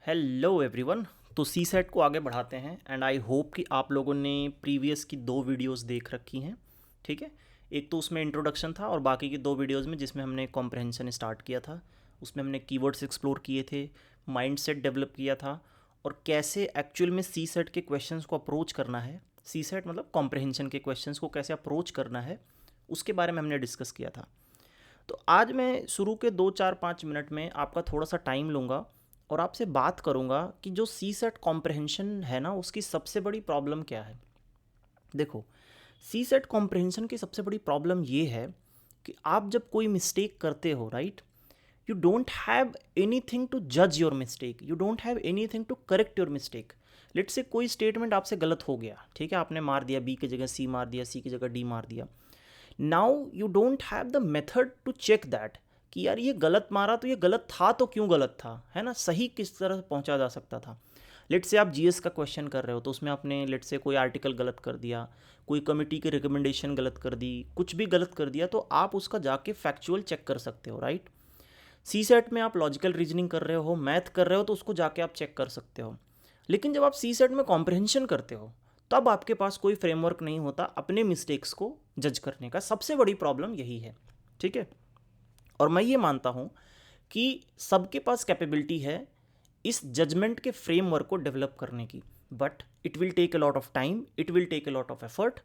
Hello everyone. तो सी set को आगे बढ़ाते हैं एंड आई होप कि आप लोगों ने प्रीवियस की दो वीडियोस देख रखी हैं। ठीक है, एक तो उसमें इंट्रोडक्शन था और बाकी की दो वीडियोस में जिसमें हमने कॉम्प्रहेंशन स्टार्ट किया था उसमें हमने कीवर्ड्स एक्सप्लोर किए थे, माइंडसेट डेवलप किया था और कैसे एक्चुअल में सी सेट के क्वेश्चंस को अप्रोच करना है। सी सेट मतलब कॉम्प्रहेंशन के क्वेश्चंस को कैसे अप्रोच करना है उसके बारे में हमने डिस्कस किया था। तो आज मैं शुरू के 2 4 5 मिनट में आपका थोड़ा सा टाइम लूँगा और आपसे बात करूँगा कि जो सी सेट कॉम्प्रहेंशन है ना उसकी सबसे बड़ी प्रॉब्लम क्या है। देखो, सी सेट कॉम्प्रहेंशन की सबसे बड़ी प्रॉब्लम ये है कि आप जब कोई मिस्टेक करते हो, right, you don't have anything to जज your mistake, you don't have anything to correct your mistake. Late से कोई स्टेटमेंट आपसे गलत हो गया, ठीक है, आपने मार दिया बी की जगह सी मार दिया, सी की जगह डी मार दिया। Now you don't have the method to check that कि यार ये गलत मारा तो ये गलत था तो क्यों गलत था, है ना, सही किस तरह पहुंचा जा सकता था। लेट से आप जीएस का क्वेश्चन कर रहे हो तो उसमें आपने लेट से कोई आर्टिकल गलत कर दिया, कोई कमिटी की रिकमेंडेशन गलत कर दी, कुछ भी गलत कर दिया तो आप उसका जाके फैक्चुअल चेक कर सकते हो, राइट। सी सेट में आप लॉजिकल रीजनिंग कर रहे हो, मैथ कर रहे हो तो उसको जाके आप चेक कर सकते हो। लेकिन जब आप सी सेट में कॉम्प्रहेंशन करते हो तब आपके पास कोई फ्रेमवर्क नहीं होता अपने मिस्टेक्स को जज करने का। सबसे बड़ी प्रॉब्लम यही है, ठीक है। और मैं ये मानता हूँ कि सबके पास कैपेबिलिटी है इस जजमेंट के फ्रेमवर्क को डेवलप करने की, but it will take a lot of time, it will take a lot of effort.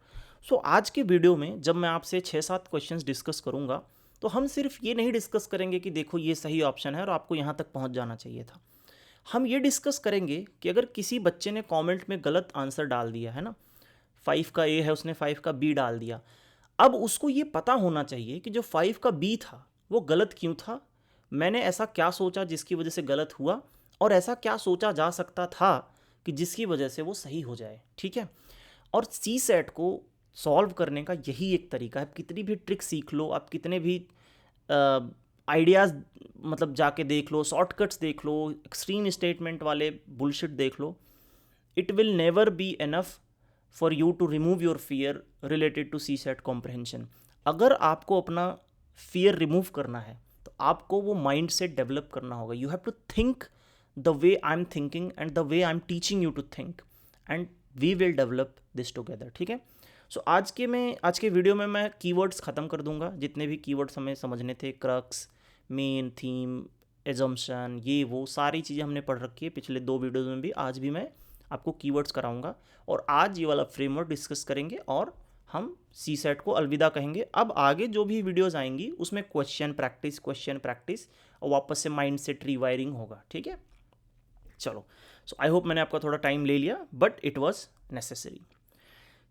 So आज के वीडियो में जब मैं आपसे 6 7 क्वेश्चंस डिस्कस करूँगा तो हम सिर्फ ये नहीं डिस्कस करेंगे कि देखो ये सही ऑप्शन है और आपको यहाँ तक पहुँच जाना चाहिए था। हम ये डिस्कस करेंगे कि अगर किसी बच्चे ने कमेंट में गलत आंसर डाल दिया है ना, 5 का ए है उसने 5 का बी डाल दिया, अब उसको ये पता होना चाहिए कि जो 5 का बी था वो गलत क्यों था, मैंने ऐसा क्या सोचा जिसकी वजह से गलत हुआ और ऐसा क्या सोचा जा सकता था कि जिसकी वजह से वो सही हो जाए, ठीक है। और सी सेट को सॉल्व करने का यही एक तरीका है। आप कितनी भी ट्रिक सीख लो, आप कितने भी आइडियाज़ मतलब जाके देख लो, शॉर्टकट्स देख लो, एक्सट्रीम स्टेटमेंट वाले बुलशिट देख लो, it will never be enough for you to remove your fear related to CSAT comprehension. अगर आपको अपना फियर रिमूव करना है तो आपको वो माइंड सेट डेवलप करना होगा। You have to think the way I am thinking and the way I am teaching you to think and we will develop this together, ठीक है। सो आज के वीडियो में मैं कीवर्ड्स ख़त्म कर दूंगा, जितने भी कीवर्ड्स हमें समझने थे, क्रक्स, मेन, थीम, एजम्पशन, ये वो सारी चीज़ें हमने पढ़ रखी है पिछले दो वीडियोज़ में भी। आज भी मैं आपको कीवर्ड्स कराऊंगा और आज ये वाला फ्रेमवर्क डिस्कस करेंगे और हम सी सेट को अलविदा कहेंगे। अब आगे जो भी वीडियोस आएंगी उसमें क्वेश्चन प्रैक्टिस और वापस से माइंड सेट रीवायरिंग होगा, ठीक है। चलो, सो आई होप मैंने आपका थोड़ा टाइम ले लिया but it was necessary.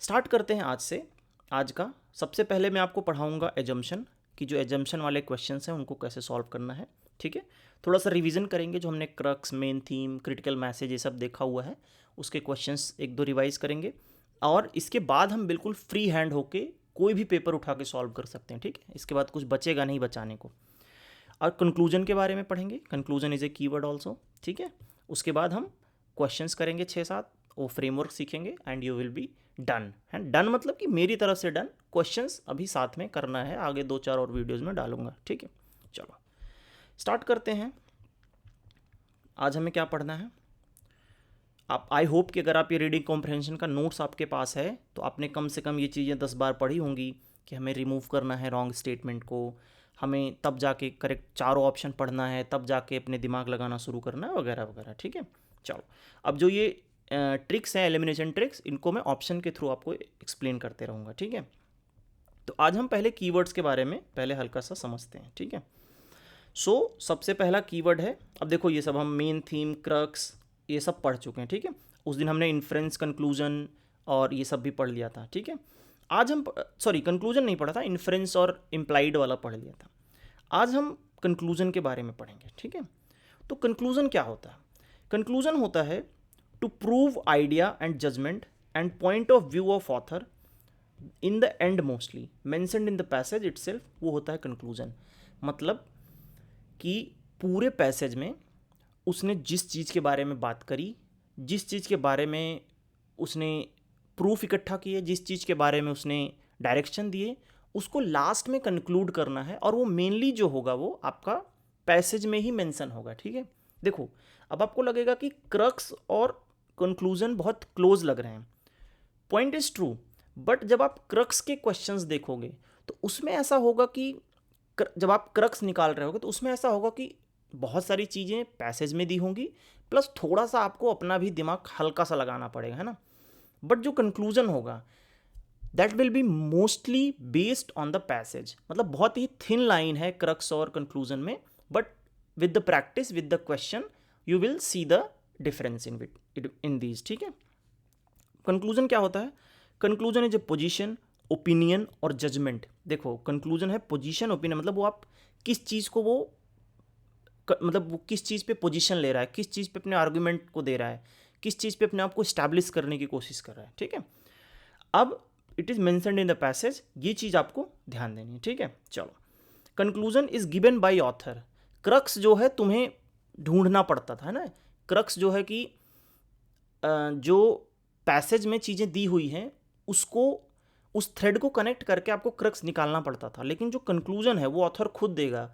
Start करते हैं आज से। आज का सबसे पहले मैं आपको पढ़ाऊंगा एजम्पशन कि जो एजम्पशन वाले क्वेश्चंस हैं उनको कैसे सॉल्व करना है, ठीक है। थोड़ा सा रिवीजन करेंगे, जो हमने crux, main theme, critical message ये सब देखा हुआ है उसके क्वेश्चंस एक दो रिवाइज करेंगे और इसके बाद हम बिल्कुल फ्री हैंड होके कोई भी पेपर उठा के सॉल्व कर सकते हैं, ठीक है। इसके बाद कुछ बचेगा नहीं बचाने को। और कंक्लूजन के बारे में पढ़ेंगे, conclusion is a keyword also, ठीक है। उसके बाद हम क्वेश्चंस करेंगे 6 7, वो फ्रेमवर्क सीखेंगे and you will be done. है डन मतलब कि मेरी तरफ से डन। क्वेश्चंस अभी साथ में करना है, आगे 2 4 और वीडियोज़ में डालूंगा, ठीक है। चलो स्टार्ट करते हैं। आज हमें क्या पढ़ना है। आप आई होप कि अगर आप ये रीडिंग कॉम्प्रहेंशन का नोट्स आपके पास है तो आपने कम से कम ये चीज़ें 10 बार पढ़ी होंगी कि हमें रिमूव करना है रॉन्ग स्टेटमेंट को, हमें तब जाके करेक्ट चारों ऑप्शन पढ़ना है, तब जाके अपने दिमाग लगाना शुरू करना है वगैरह वगैरह, ठीक है। चलो, अब जो ये ट्रिक्स हैं, एलिमिनेशन ट्रिक्स, इनको मैं ऑप्शन के थ्रू आपको एक्सप्लेन करते रहूँगा, ठीक है। तो आज हम पहले कीवर्ड्स के बारे में पहले हल्का सा समझते हैं, ठीक है। सबसे पहला कीवर्ड है, अब देखो ये सब हम मेन थीम, क्रक्स ये सब पढ़ चुके हैं, ठीक है। उस दिन हमने इन्फ्रेंस, कंक्लूजन और ये सब भी पढ़ लिया था, ठीक है। आज हम सॉरी कंक्लूजन नहीं पढ़ा था, इन्फ्रेंस और इम्प्लाइड वाला पढ़ लिया था। आज हम कंक्लूजन के बारे में पढ़ेंगे, ठीक है। तो कंक्लूजन क्या होता है। कंक्लूजन होता है to prove idea and judgement and point of view of author in the end mostly mentioned in the passage itself, वो होता है कंक्लूजन। मतलब कि पूरे पैसेज में उसने जिस चीज़ के बारे में बात करी, जिस चीज़ के बारे में उसने प्रूफ इकट्ठा किए, जिस चीज़ के बारे में उसने डायरेक्शन दिए, उसको लास्ट में कंक्लूड करना है और वो मेनली जो होगा वो आपका पैसेज में ही मेंशन होगा, ठीक है। देखो अब आपको लगेगा कि क्रक्स और कंक्लूजन बहुत क्लोज लग रहे हैं, पॉइंट इज ट्रू, बट जब आप क्रक्स के क्वेश्चंस देखोगे तो उसमें ऐसा होगा कि जब आप क्रक्स निकाल रहे होगे तो उसमें ऐसा होगा कि बहुत सारी चीज़ें पैसेज में दी होंगी, प्लस थोड़ा सा आपको अपना भी दिमाग हल्का सा लगाना पड़ेगा, है ना। बट जो कंक्लूजन होगा that will be mostly based on the passage, मतलब बहुत ही थिन लाइन है क्रक्स और कंक्लूजन में, but with the practice with the question you will see the difference in these, ठीक है। कंक्लूजन क्या होता है? Conclusion is a position, opinion और जजमेंट। देखो कंक्लूजन है पोजीशन, ओपिनियन, मतलब वो आप किस चीज़ को मतलब वो किस चीज़ पे पोजीशन ले रहा है, किस चीज़ पे अपने आर्गुमेंट को दे रहा है, किस चीज़ पे अपने आप को स्टैब्लिश करने की कोशिश कर रहा है, ठीक है। अब it is mentioned in the passage, ये चीज़ आपको ध्यान देनी है, ठीक है। चलो, conclusion is given by author. Crux जो है तुम्हें ढूंढना पड़ता था, है ना। क्रक्स जो है कि जो पैसेज में चीज़ें दी हुई हैं उसको, उस थ्रेड को कनेक्ट करके आपको क्रक्स निकालना पड़ता था, लेकिन जो कंक्लूजन है वो ऑथर खुद देगा,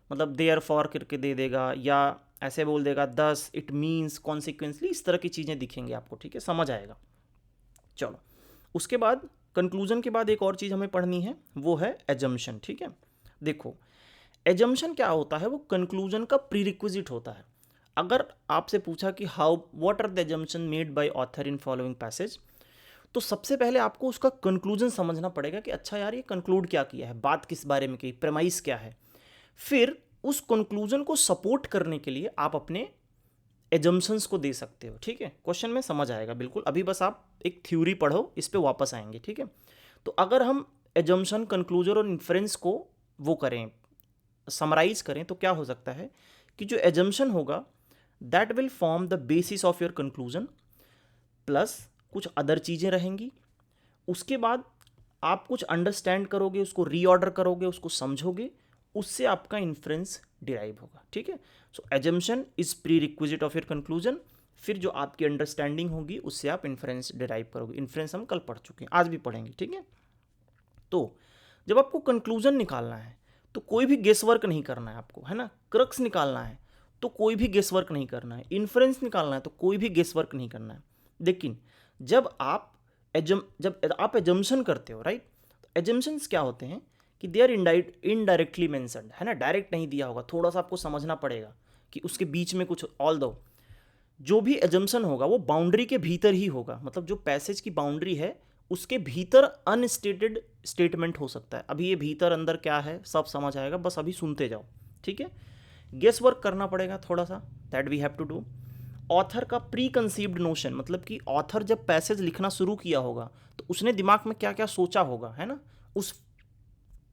मतलब देयर फॉर करके दे देगा, या ऐसे बोल देगा दस, इट मीन्स, कॉन्सिक्वेंसली, इस तरह की चीज़ें दिखेंगी आपको, ठीक है, समझ आएगा। चलो, उसके बाद कंक्लूजन के बाद एक और चीज़ हमें पढ़नी है, वो है एजम्पशन, ठीक है। देखो एजम्पशन क्या होता है, वो कंक्लूजन का प्रीरिक्विजिट होता है। अगर आपसे पूछा कि how what are the assumption made by author in following passage, तो सबसे पहले आपको उसका कंक्लूजन समझना पड़ेगा कि अच्छा यार ये कंक्लूड क्या किया है, बात किस बारे में की, प्रेमाइस क्या है। फिर उस कंक्लूजन को सपोर्ट करने के लिए आप अपने एजम्पशंस को दे सकते हो, ठीक है। क्वेश्चन में समझ आएगा बिल्कुल, अभी बस आप एक थ्योरी पढ़ो, इस पे वापस आएंगे, ठीक है। तो अगर हम एजम्पशन, कंक्लूजन और इन्फ्रेंस को वो करें, समराइज करें, तो क्या हो सकता है कि जो एजम्पशन होगा that will form the basis of your conclusion, plus कुछ अदर चीज़ें रहेंगी। उसके बाद आप कुछ अंडरस्टैंड करोगे, उसको रीऑर्डर करोगे, उसको समझोगे, उससे आपका इन्फ्रेंस डिराइव होगा, ठीक है। So assumption is prerequisite of your conclusion, फिर जो आपकी अंडरस्टैंडिंग होगी उससे आप इन्फ्रेंस डिराइव करोगे। इन्फ्रेंस हम कल पढ़ चुके हैं, आज भी पढ़ेंगे, ठीक है। तो जब आपको कंक्लूजन निकालना है तो कोई भी गेस वर्क नहीं करना है आपको, है ना। क्रक्स निकालना है तो कोई भी गेस वर्क नहीं करना है, इन्फ्रेंस निकालना है तो कोई भी गेस वर्क नहीं करना है। लेकिन जब आप एजम्पशन करते हो, राइट, तो एजम्पशंस क्या होते हैं कि दे आर इनडायरेक्टली मेंशन्ड, है ना, डायरेक्ट नहीं दिया होगा, थोड़ा सा आपको समझना पड़ेगा कि उसके बीच में कुछ, ऑल दो जो भी एजम्पशन होगा वो बाउंड्री के भीतर ही होगा, मतलब जो पैसेज की बाउंड्री है उसके भीतर अनस्टेटेड स्टेटमेंट हो सकता है। अभी ये भीतर अंदर क्या है सब समझ आएगा, बस अभी सुनते जाओ, ठीक है। गेस वर्क करना पड़ेगा थोड़ा सा, that we have to do. Author का प्री कंसीव्ड नोशन, मतलब कि ऑथर जब पैसेज लिखना शुरू किया होगा तो उसने दिमाग में क्या क्या सोचा होगा, है ना, उस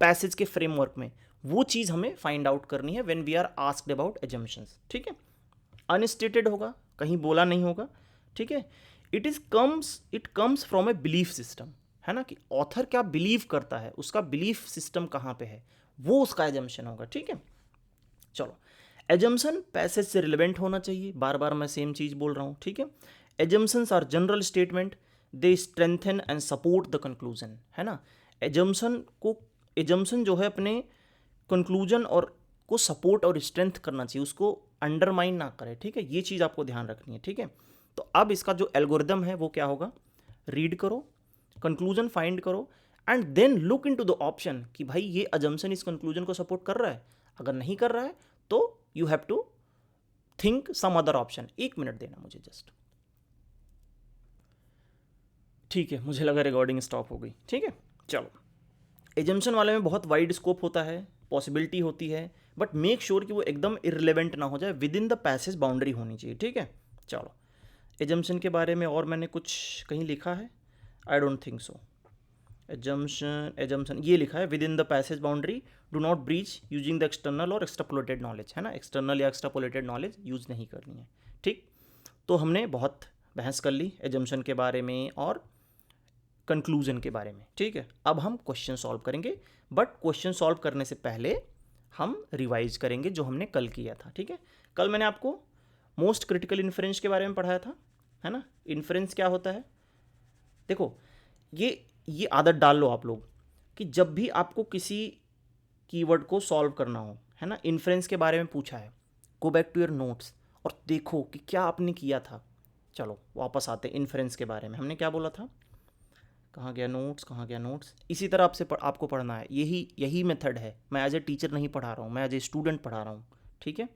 पैसेज के फ्रेमवर्क में, वो चीज़ हमें फाइंड आउट करनी है when we are asked about assumptions, ठीक है। अनस्टेटेड होगा, कहीं बोला नहीं होगा, ठीक है। It comes from a belief system, है ना, कि ऑथर क्या बिलीव करता है, उसका बिलीफ सिस्टम कहाँ पे है, वो उसका एजम्पशन होगा, ठीक है। चलो, एजम्पशन पैसेज से रिलेवेंट होना चाहिए, बार बार मैं सेम चीज़ बोल रहा हूँ, ठीक है। Assumptions are general statement, they strengthen and support the conclusion, है ना। एजम्पशन जो है अपने कंक्लूजन और को सपोर्ट और स्ट्रेंथ करना चाहिए, उसको अंडरमाइन ना करे, ठीक है। ये चीज़ आपको ध्यान रखनी है, ठीक है। तो अब इसका जो एल्गोरिदम है वो क्या होगा, रीड करो, कंक्लूजन फाइंड करो, and then look into the option कि भाई ये अजम्पशन इस कंक्लूजन को सपोर्ट कर रहा है, अगर नहीं कर रहा है तो you have to think some other option. 1 minute देना मुझे जस्ट, ठीक है, मुझे लगा रिकॉर्डिंग स्टॉप हो गई, ठीक है। चलो, एजम्पशन वाले में बहुत वाइड स्कोप होता है, पॉसिबिलिटी होती है, बट मेक श्योर कि वो एकदम इररिलेवेंट ना हो जाए, with in the passage boundary होनी चाहिए, ठीक है। चलो, एजम्पशन के बारे में और मैंने कुछ कहीं लिखा है, I don't think so. Assumption ये लिखा है, with in the passage boundary do not breach using the external और एक्सट्रापोलेटेड नॉलेज, है ना, एक्सटर्नल या एक्सट्रापोलेटेड नॉलेज यूज़ नहीं करनी है, ठीक। तो हमने बहुत बहस कर ली एजम्पशन के बारे में और कंक्लूजन के बारे में, ठीक है। अब हम क्वेश्चन सॉल्व करेंगे, बट क्वेश्चन सॉल्व करने से पहले हम रिवाइज करेंगे जो हमने कल किया था, ठीक है। कल मैंने आपको मोस्ट क्रिटिकल इन्फ्रेंस के बारे में पढ़ाया था, है ना। इन्फ्रेंस क्या होता है, देखो ये आदत डाल लो आप लोग कि जब भी आपको किसी कीवर्ड को सॉल्व करना हो, है ना, इन्फ्रेंस के बारे में पूछा है, go back to your notes और देखो कि क्या आपने किया था। चलो वापस आते हैं इन्फ्रेंस के बारे में। हमने क्या बोला था, कहाँ गया नोट्स, कहाँ गया नोट्स। इसी तरह आपको पढ़ना है, यही मेथड है। मैं एज ए टीचर नहीं पढ़ा रहा हूँ, मैं एज ए स्टूडेंट पढ़ा रहा हूँ, ठीक है।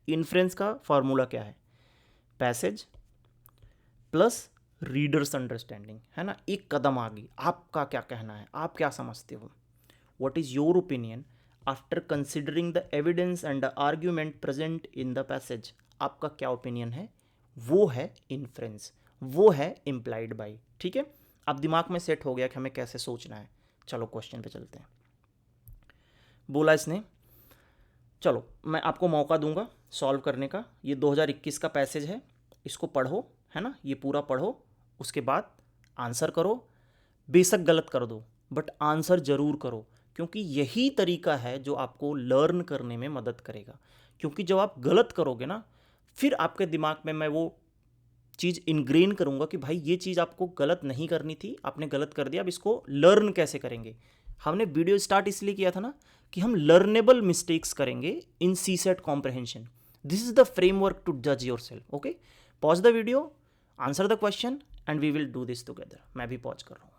इन्फ्रेंस का फार्मूला क्या है, पैसेज प्लस रीडर्स अंडरस्टैंडिंग, है ना। एक कदम आगे, आपका क्या कहना है, आप क्या समझते हो, what is your opinion after considering the evidence and the argument present in the passage. आपका क्या ओपिनियन है, वो है इन्फ्रेंस, वो है इम्प्लाइड बाई, ठीक है। अब दिमाग में सेट हो गया कि हमें कैसे सोचना है। चलो क्वेश्चन पे चलते हैं। बोला इसने, चलो मैं आपको मौका दूंगा सॉल्व करने का। ये 2021 का पैसेज है, इसको पढ़ो, है ना, ये पूरा पढ़ो, उसके बाद आंसर करो। बेशक गलत कर दो बट आंसर ज़रूर करो, क्योंकि यही तरीका है जो आपको लर्न करने में मदद करेगा। क्योंकि जब आप गलत करोगे ना, फिर आपके दिमाग में मैं वो चीज़ इनग्रेन करूँगा कि भाई ये चीज़ आपको गलत नहीं करनी थी, आपने गलत कर दिया, अब इसको लर्न कैसे करेंगे। हमने वीडियो स्टार्ट इसलिए किया था ना कि हम लर्नेबल मिस्टेक्स करेंगे in CSAT comprehension. This is the framework to जज yourself. Okay, pause the video, answer the question and we will do this together. मैं भी पॉज कर रहा हूँ।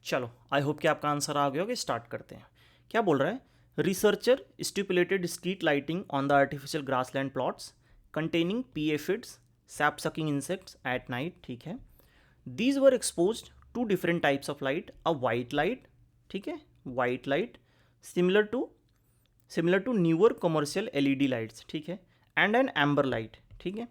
चलो आई होप कि आपका आंसर आ गया होगा। स्टार्ट करते हैं। क्या बोल रहा है, researcher stipulated street lighting on the artificial grassland plots containing pea aphids sap sucking insects at night, ठीक है। These were expose to different types of light, a white light, ठीक है, white light similar to newer commercial LED lights, ठीक है, and an amber light, ठीक है,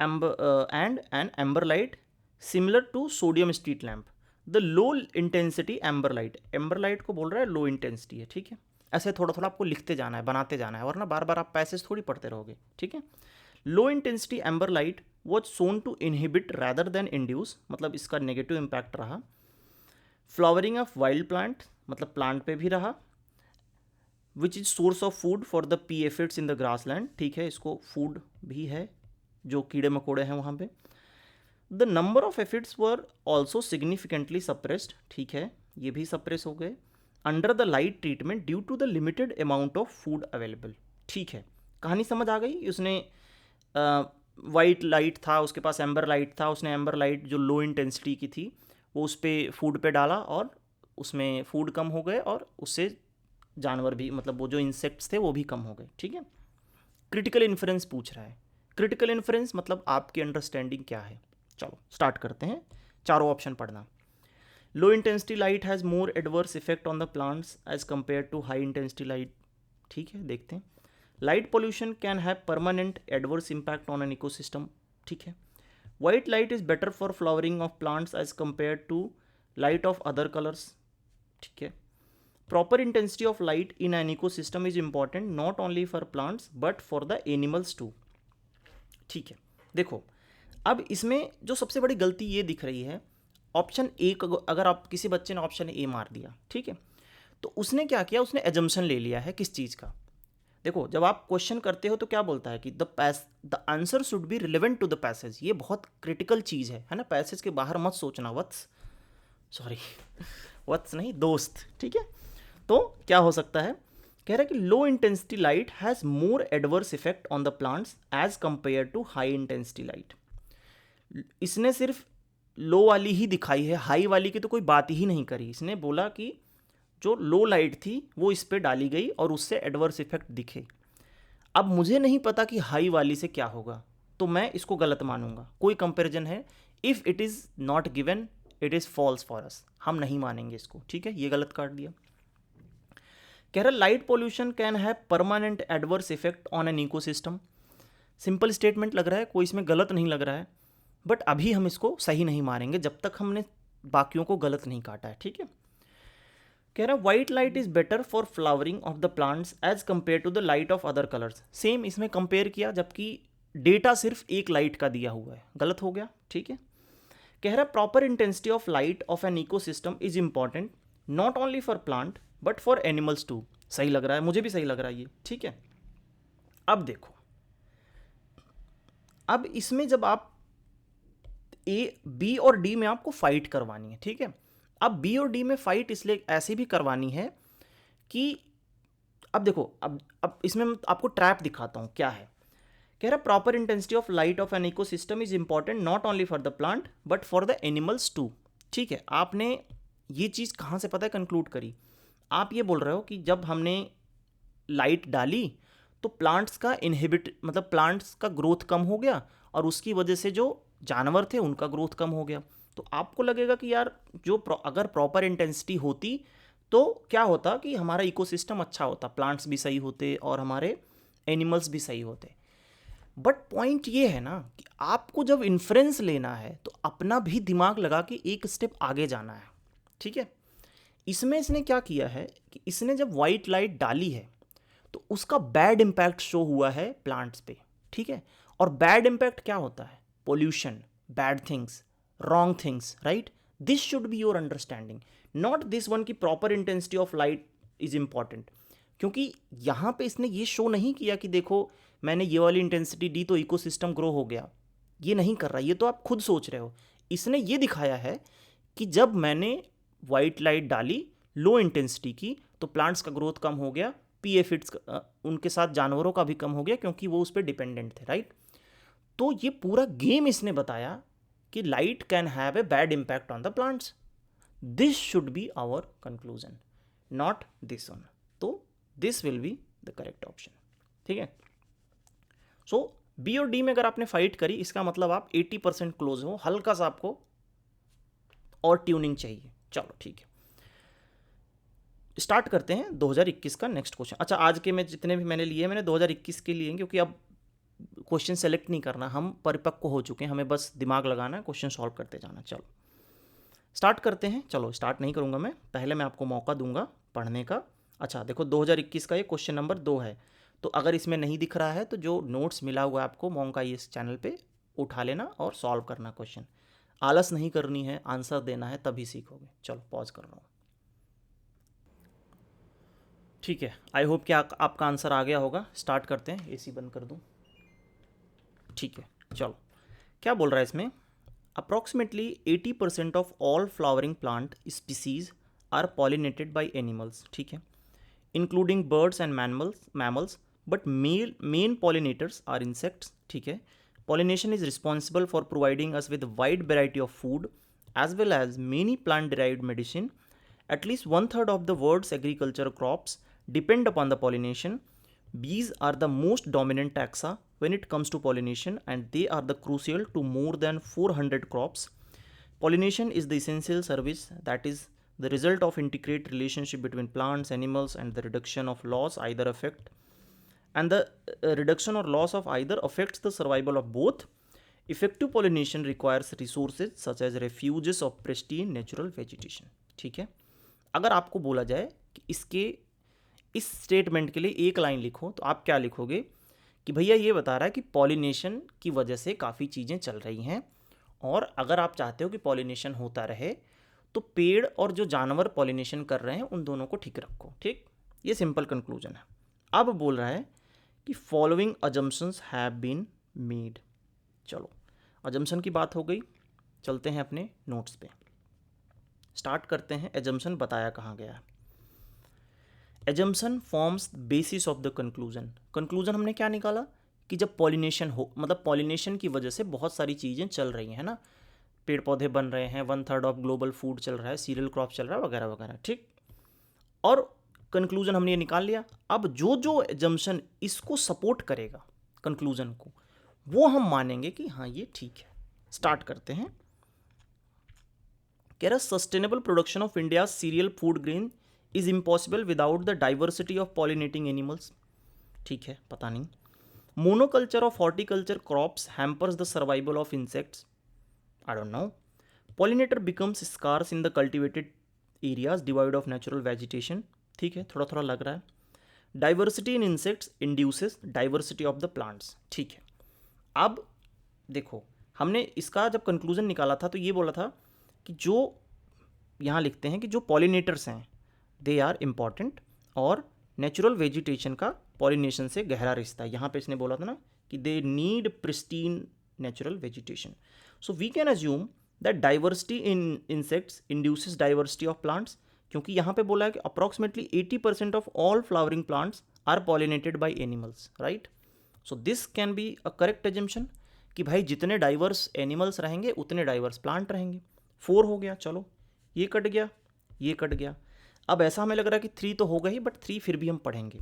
and an amber light similar to sodium street lamp. The low intensity amber light को बोल रहा है लो इंटेंसिटी है, ठीक है। ऐसे थोड़ा थोड़ा आपको लिखते जाना है, बनाते जाना है, वरना बार बार आप पैसेज थोड़ी पढ़ते रहोगे, ठीक है। Low intensity amber light was shown to inhibit rather than induce, मतलब इसका नेगेटिव इम्पैक्ट रहा। फ्लावरिंग ऑफ वाइल्ड प्लांट, मतलब प्लांट पे भी रहा। Which is source of food for the pea aphids in the grassland, ठीक है, इसको फूड भी है जो कीड़े मकोड़े हैं वहाँ पे। The number of aphids were also significantly suppressed, ठीक है, ये भी सप्रेस हो गए under the light treatment due to the limited amount of food available, ठीक है। कहानी समझ आ गई। उसने वाइट लाइट था, उसके पास एम्बर लाइट था, उसने एम्बर लाइट जो लो इंटेंसिटी की थी वो उस पर फूड पे डाला और उसमें फूड कम हो गए और उससे जानवर भी, मतलब वो जो इंसेक्ट्स थे वो भी कम हो गए, ठीक है। क्रिटिकल इन्फ्रेंस पूछ रहा है। क्रिटिकल इन्फ्रेंस मतलब आपकी अंडरस्टैंडिंग क्या है। चलो स्टार्ट करते हैं, चारों ऑप्शन पढ़ना। Low intensity light has more adverse effect on the plants as compare to high intensity light, ठीक है, देखते हैं। Light pollution can have permanent adverse impact on an ecosystem, ठीक है। White light is better for flowering of plants as compare to light of other colours, ठीक है। Proper intensity of light in an ecosystem is important not only for plants but for the animals too, ठीक है। देखो अब इसमें जो सबसे बड़ी गलती ये दिख रही है, ऑप्शन ए, अगर आप किसी बच्चे ने ऑप्शन ए मार दिया, ठीक है, तो उसने क्या किया, उसने एजम्पशन ले लिया है किस चीज़ का। देखो जब आप क्वेश्चन करते हो तो क्या बोलता है कि the answer should be relevant to the passage. ये बहुत क्रिटिकल चीज़ है ना। पैसेज के बाहर मत सोचना वत्स, सॉरी वत्स नहीं दोस्त, ठीक है। तो क्या हो सकता है, कह रहा है कि low intensity light has more adverse effect on the plants as compare to high intensity light. इसने सिर्फ लो वाली ही दिखाई है, हाई वाली की तो कोई बात ही नहीं करी। इसने बोला कि जो लो लाइट थी वो इस पर डाली गई और उससे एडवर्स इफेक्ट दिखे। अब मुझे नहीं पता कि हाई वाली से क्या होगा, तो मैं इसको गलत मानूंगा। कोई कंपैरिजन है, if it is not given it is false for us, हम नहीं मानेंगे इसको, ठीक है। ये गलत काट दिया। कह रहा light pollution can have permanent adverse effect on an ecosystem. Simple statement लग रहा है, कोई इसमें गलत नहीं लग रहा है, बट अभी हम इसको सही नहीं मानेंगे जब तक हमने बाकियों को गलत नहीं काटा है, ठीक है। कह रहा white light is better for flowering of the plants as compare to the light of other colours. Same इसमें कंपेयर किया, जबकि डेटा सिर्फ एक लाइट का दिया हुआ है, गलत हो गया, ठीक है। कह रहा proper intensity of light of an ecosystem is important not only for plant but for animals too. सही लग रहा है, मुझे भी सही लग रहा है ये, ठीक है। अब देखो, अब इसमें जब आप ए, बी और डी में आपको फाइट करवानी है, ठीक है। अब बी और डी में फाइट इसलिए ऐसे भी करवानी है कि अब देखो, अब इसमें मैं आपको ट्रैप दिखाता हूँ क्या है। कह रहा proper intensity of light of an ecosystem is important not only for the plant but for the animals too. ठीक है, आपने ये चीज़ कहाँ से पता है कंक्लूड करी? आप ये बोल रहे हो कि जब हमने लाइट डाली तो प्लांट्स का इनहिबिट मतलब प्लांट्स का ग्रोथ कम हो गया और उसकी वजह से जो जानवर थे उनका ग्रोथ कम हो गया। तो आपको लगेगा कि यार अगर प्रॉपर इंटेंसिटी होती तो क्या होता कि हमारा इकोसिस्टम अच्छा होता, प्लांट्स भी सही होते और हमारे एनिमल्स भी सही होते। बट पॉइंट ये है ना कि आपको जब इन्फ्रेंस लेना है तो अपना भी दिमाग लगा के एक स्टेप आगे जाना है। ठीक है, इसमें इसने क्या किया है कि इसने जब वाइट लाइट डाली है तो उसका बैड इम्पैक्ट शो हुआ है प्लांट्स पे। ठीक है, और बैड इम्पैक्ट क्या होता है? Pollution, bad things, wrong things, right? This should be your understanding, not this one की proper intensity of light is important. क्योंकि यहाँ पे इसने ये शो नहीं किया कि देखो मैंने ये वाली इंटेंसिटी दी तो इकोसिस्टम ग्रो हो गया, ये नहीं कर रहा, ये तो आप खुद सोच रहे हो। इसने ये दिखाया है कि जब मैंने वाइट लाइट डाली लो इंटेंसिटी की तो प्लांट्स का ग्रोथ कम हो गया, पी एफिड्स उनके साथ जानवरों का भी कम हो गया क्योंकि वो उस पर डिपेंडेंट थे, राइट? तो ये पूरा गेम इसने बताया कि light can have a bad impact on the plants. This should be our conclusion, not this one. तो this will be the correct option. ठीक है, सो बी और डी में अगर आपने फाइट करी इसका मतलब आप 80% क्लोज हो, हल्का सा आपको और ट्यूनिंग चाहिए। चलो ठीक है, स्टार्ट करते हैं 2021 का नेक्स्ट क्वेश्चन। अच्छा, आज के मैं जितने भी मैंने लिए मैंने 2021 के लिए, क्योंकि अब क्वेश्चन सेलेक्ट नहीं करना, हम परिपक्व हो चुके हैं, हमें बस दिमाग लगाना है, क्वेश्चन सॉल्व करते जाना। चलो स्टार्ट करते हैं। चलो स्टार्ट नहीं करूँगा मैं, पहले मैं आपको मौका दूंगा पढ़ने का। अच्छा देखो 2021 का ये क्वेश्चन नंबर 2 है, तो अगर इसमें नहीं दिख रहा है तो जो नोट्स मिला हुआ है आपको मौका इस चैनल पे उठा लेना और सॉल्व करना क्वेश्चन। आलस नहीं करनी है, आंसर देना है, तभी सीखोगे। चलो पॉज कर रहा हूँ। ठीक है, आई होप कि आपका आंसर आ गया होगा। स्टार्ट करते हैं, एसी बंद कर दूँ। ठीक है, चलो क्या बोल रहा है इसमें? Approximately 80% of all flowering plant species are pollinated by animals. ठीक है, including birds and mammals, but main pollinators are insects. ठीक है, pollination is responsible for providing us with a wide variety of food as well as many plant derived medicine. At least 1/3 of the world's agriculture crops depend upon the pollination. Bees are the most dominant taxa when it comes to pollination, and they are the crucial to more than 400 crops. Pollination is the essential service that is the result of integrate relationship between plants, animals, and the reduction of loss either affect and the reduction or loss of either affects the survival of both. Effective pollination requires resources such as refuges of pristine natural vegetation. ठीक है, अगर आपको बोला जाए कि इसके इस statement के लिए एक लाइन लिखो तो आप क्या लिखोगे कि भैया ये बता रहा है कि पॉलिनेशन की वजह से काफ़ी चीज़ें चल रही हैं, और अगर आप चाहते हो कि पॉलिनेशन होता रहे तो पेड़ और जो जानवर पॉलिनेशन कर रहे हैं उन दोनों को ठीक रखो। ठीक, ये सिंपल कंक्लूजन है। अब बोल रहा है कि following assumptions have been made. चलो अजम्पशन की बात हो गई, चलते हैं अपने नोट्स पे, स्टार्ट करते हैं। एजम्पशन बताया कहाँ गया है? Assumption forms basis of the conclusion. Conclusion हमने क्या निकाला कि जब पॉलिनेशन हो, मतलब पॉलिनेशन की वजह से बहुत सारी चीज़ें चल रही हैं ना, पेड़ पौधे बन रहे हैं, 1/3 ऑफ ग्लोबल फूड चल रहा है, सीरियल क्रॉप चल रहा है, वगैरह वगैरह। ठीक, और कंक्लूजन हमने ये निकाल लिया। अब जो जो एजम्पशन इसको सपोर्ट करेगा कंक्लूजन को, वो हम मानेंगे कि हाँ ये ठीक है। स्टार्ट करते हैं। कह रहा sustainable production of India cereal food grain is impossible without the diversity of pollinating animals. ठीक है, पता नहीं। Monoculture of horticulture crops hampers the survival of insects. I don't know. Pollinator becomes scarce in the cultivated areas divide of natural vegetation. ठीक है, थोड़ा थोड़ा लग रहा है। Diversity in insects induces diversity of the plants. ठीक है, अब देखो हमने इसका जब कंक्लूजन निकाला था तो ये बोला था कि जो यहाँ लिखते हैं कि जो पॉलिनेटर्स हैं दे आर इम्पॉर्टेंट, और नेचुरल वेजिटेशन का पॉलिनेशन से गहरा रिश्ता है। यहाँ पे इसने बोला था ना कि they need pristine natural vegetation. So we can assume that diversity in insects induces diversity of plants, क्योंकि यहाँ पे बोला है कि approximately 80% of all flowering plants are pollinated by animals, right. So this can be a correct assumption कि भाई जितने diverse animals रहेंगे उतने डाइवर्स प्लांट रहेंगे। 4 हो गया, चलो ये कट गया, ये कट गया। अब ऐसा हमें लग रहा है कि 3 तो होगा ही, बट 3 फिर भी हम पढ़ेंगे।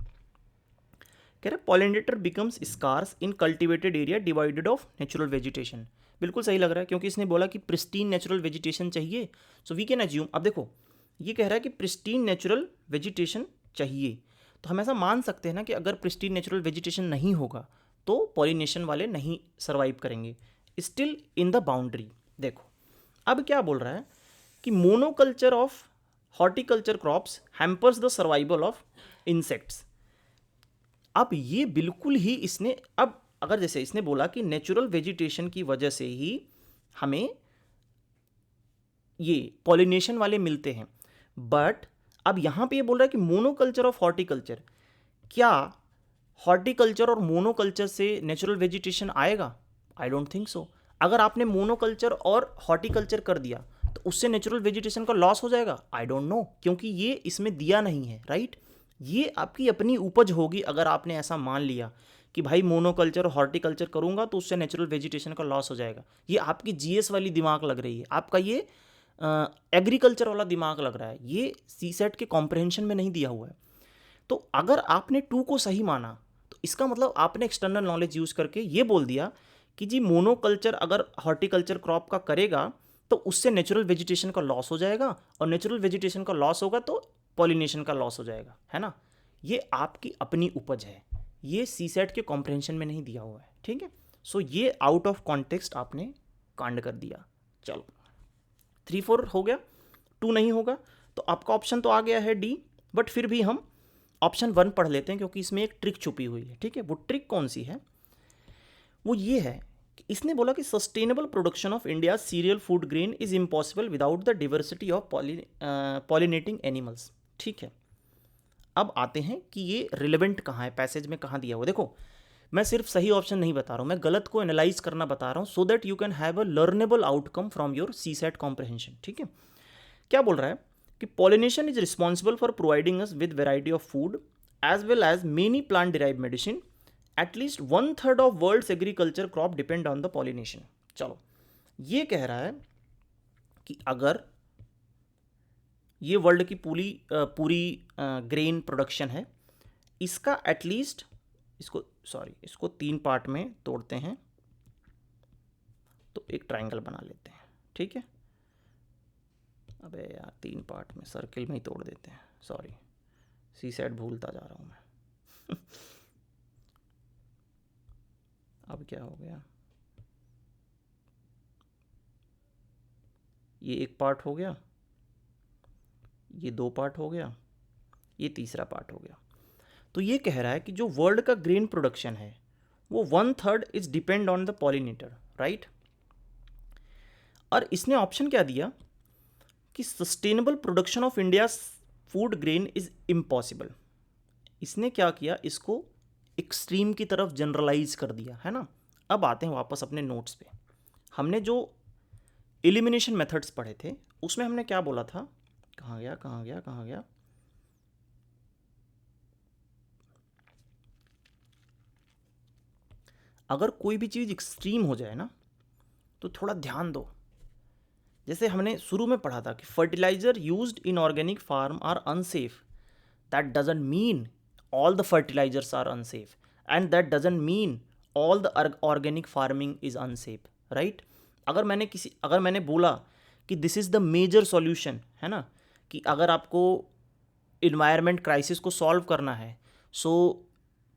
कह रहे pollinator becomes scarce in cultivated area divided of natural vegetation. बिल्कुल सही लग रहा है, क्योंकि इसने बोला कि प्रिस्टीन नेचुरल वेजिटेशन चाहिए, सो वी कैन अज्यूम। अब देखो ये कह रहा है कि प्रिस्टीन नेचुरल वेजिटेशन चाहिए, तो हम ऐसा मान सकते हैं ना कि अगर प्रिस्टीन नेचुरल वेजिटेशन नहीं होगा तो पॉलिनेशन वाले नहीं सर्वाइव करेंगे। Still in the boundary. देखो अब क्या बोल रहा है कि monoculture of horticulture crops hampers the survival of insects. अब ये बिल्कुल ही इसने, अब अगर जैसे इसने बोला कि नेचुरल वेजिटेशन की वजह से ही हमें ये पॉलिनेशन वाले मिलते हैं, बट अब यहाँ पे ये बोल रहा है कि मोनोकल्चर ऑफ हॉर्टिकल्चर, क्या हॉर्टिकल्चर और मोनोकल्चर से नेचुरल वेजिटेशन आएगा? I don't think so. अगर आपने मोनोकल्चर और हॉर्टिकल्चर कर दिया तो उससे नेचुरल वेजिटेशन का लॉस हो जाएगा? आई डोंट नो, क्योंकि ये इसमें दिया नहीं है, राइट। ये आपकी अपनी उपज होगी अगर आपने ऐसा मान लिया कि भाई मोनोकल्चर और हॉर्टिकल्चर करूंगा तो उससे नेचुरल वेजिटेशन का लॉस हो जाएगा। ये आपकी जीएस वाली दिमाग लग रही है, आपका ये एग्रीकल्चर वाला दिमाग लग रहा है, ये सीसेट के कॉम्प्रहेंशन में नहीं दिया हुआ है। तो अगर आपने 2 को सही माना तो इसका मतलब आपने एक्सटर्नल नॉलेज यूज़ करके ये बोल दिया कि जी मोनोकल्चर अगर हॉर्टिकल्चर क्रॉप का करेगा तो उससे नेचुरल वेजिटेशन का लॉस हो जाएगा, और नेचुरल वेजिटेशन का लॉस होगा तो पॉलिनेशन का लॉस हो जाएगा, है ना। ये आपकी अपनी उपज है, ये सीसेट के कॉम्प्रहेंशन में नहीं दिया हुआ है, ठीक है। सो ये आउट ऑफ कॉन्टेक्स्ट आपने कांड कर दिया। चलो 3-4 हो गया, 2 नहीं होगा, तो आपका ऑप्शन तो आ गया है डी, बट फिर भी हम ऑप्शन 1 पढ़ लेते हैं क्योंकि इसमें एक ट्रिक छुपी हुई है, ठीक है। वो ट्रिक कौन सी है? वो ये है कि इसने बोला कि sustainable production of India cereal food grain is impossible without the diversity of pollinating animals, ठीक है। अब आते हैं कि ये रिलेवेंट कहाँ है, पैसेज में कहाँ दिया हुआ। देखो मैं सिर्फ सही ऑप्शन नहीं बता रहा हूँ, मैं गलत को एनालाइज करना बता रहा हूँ, so that you can have a learnable outcome from your CSAT comprehension, ठीक है। क्या बोल रहा है कि pollination is responsible for providing us with variety of food as well as many plant derive medicine, at least 1/3 of world's agriculture crop depend on the pollination. चलो ये कह रहा है कि अगर ये वर्ल्ड की पूरी ग्रेन प्रोडक्शन है, इसका एटलीस्ट इसको 3 पार्ट में तोड़ते हैं तो एक ट्रायंगल बना लेते हैं, ठीक है। अबे यार 3 पार्ट में, सर्किल में ही तोड़ देते हैं, सॉरी सीसेट भूलता जा रहा हूँ मैं। अब क्या हो गया, ये एक पार्ट हो गया, ये 2 पार्ट हो गया, ये तीसरा पार्ट हो गया। तो ये कह रहा है कि जो वर्ल्ड का ग्रेन प्रोडक्शन है वो 1/3 is depend on the pollinator, right. और इसने ऑप्शन क्या दिया कि sustainable production of India food grain is impossible. इसने क्या किया, इसको एक्सट्रीम की तरफ जनरलाइज कर दिया, है ना। अब आते हैं वापस अपने नोट्स पे। हमने जो एलिमिनेशन मेथड्स पढ़े थे उसमें हमने क्या बोला था, कहाँ गया, अगर कोई भी चीज़ एक्सट्रीम हो जाए ना तो थोड़ा ध्यान दो। जैसे हमने शुरू में पढ़ा था कि fertiliser used in organic farm are unsafe, that doesn't mean all the fertilisers are unsafe, and that doesn't mean all the organic farming is unsafe, right. अगर मैंने बोला कि this is the major solution, है ना, कि अगर आपको environment crisis को सॉल्व करना है, so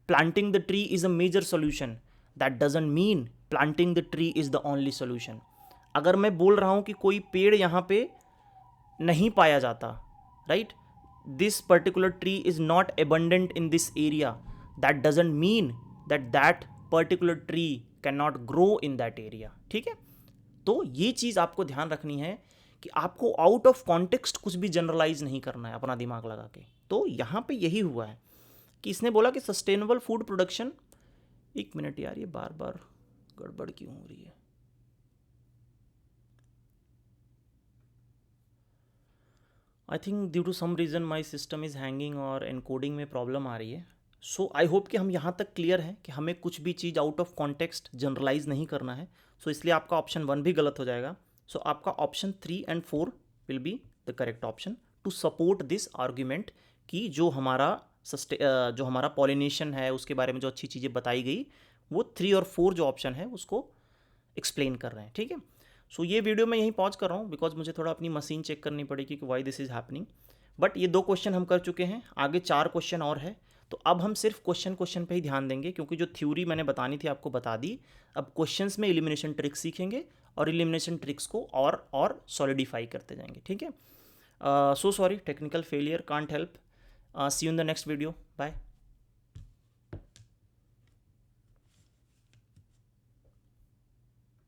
planting the tree is a major solution, that doesn't mean planting the tree is the only solution. अगर मैं बोल रहा हूँ कि कोई पेड़ यहाँ पे नहीं पाया जाता, right, this particular tree is not abundant in this area, that doesn't mean that particular tree can not grow in that area, ठीक है। तो ये चीज़ आपको ध्यान रखनी है कि आपको आउट ऑफ कॉन्टेक्स्ट कुछ भी जनरलाइज नहीं करना है अपना दिमाग लगा के। तो यहाँ पे यही हुआ है कि इसने बोला कि सस्टेनेबल फूड प्रोडक्शन, 1 मिनट यार ये बार बार गड़बड़ क्यों हो रही है, I think due to some reason my system is hanging और एनकोडिंग में प्रॉब्लम आ रही है. सो आई होप कि हम यहाँ तक क्लियर हैं कि हमें कुछ भी चीज़ आउट ऑफ कॉन्टेक्स्ट जनरलाइज नहीं करना है. सो इसलिए आपका ऑप्शन 1 भी गलत हो जाएगा. सो आपका option 3 and 4 will be the correct option to support this argument कि जो हमारा पॉलिनेशन है उसके बारे में जो अच्छी चीज़ें बताई गई वो 3 और 4 जो ऑप्शन है उसको एक्सप्लेन कर रहे हैं. ठीक है. सो ये वीडियो मैं यहीं पॉज कर रहा हूँ बिकॉज मुझे थोड़ा अपनी मशीन चेक करनी पड़ेगी कि why this is happening. But ये 2 क्वेश्चन हम कर चुके हैं, आगे 4 क्वेश्चन और है. तो अब हम सिर्फ क्वेश्चन पे ही ध्यान देंगे क्योंकि जो थ्योरी मैंने बतानी थी आपको बता दी. अब क्वेश्चंस में एलिमिनेशन ट्रिक्स सीखेंगे और एलिमिनेशन ट्रिक्स को और सॉलिडिफाई करते जाएंगे. ठीक है. So sorry, technical failure, can't help. See you in the next video. Bye.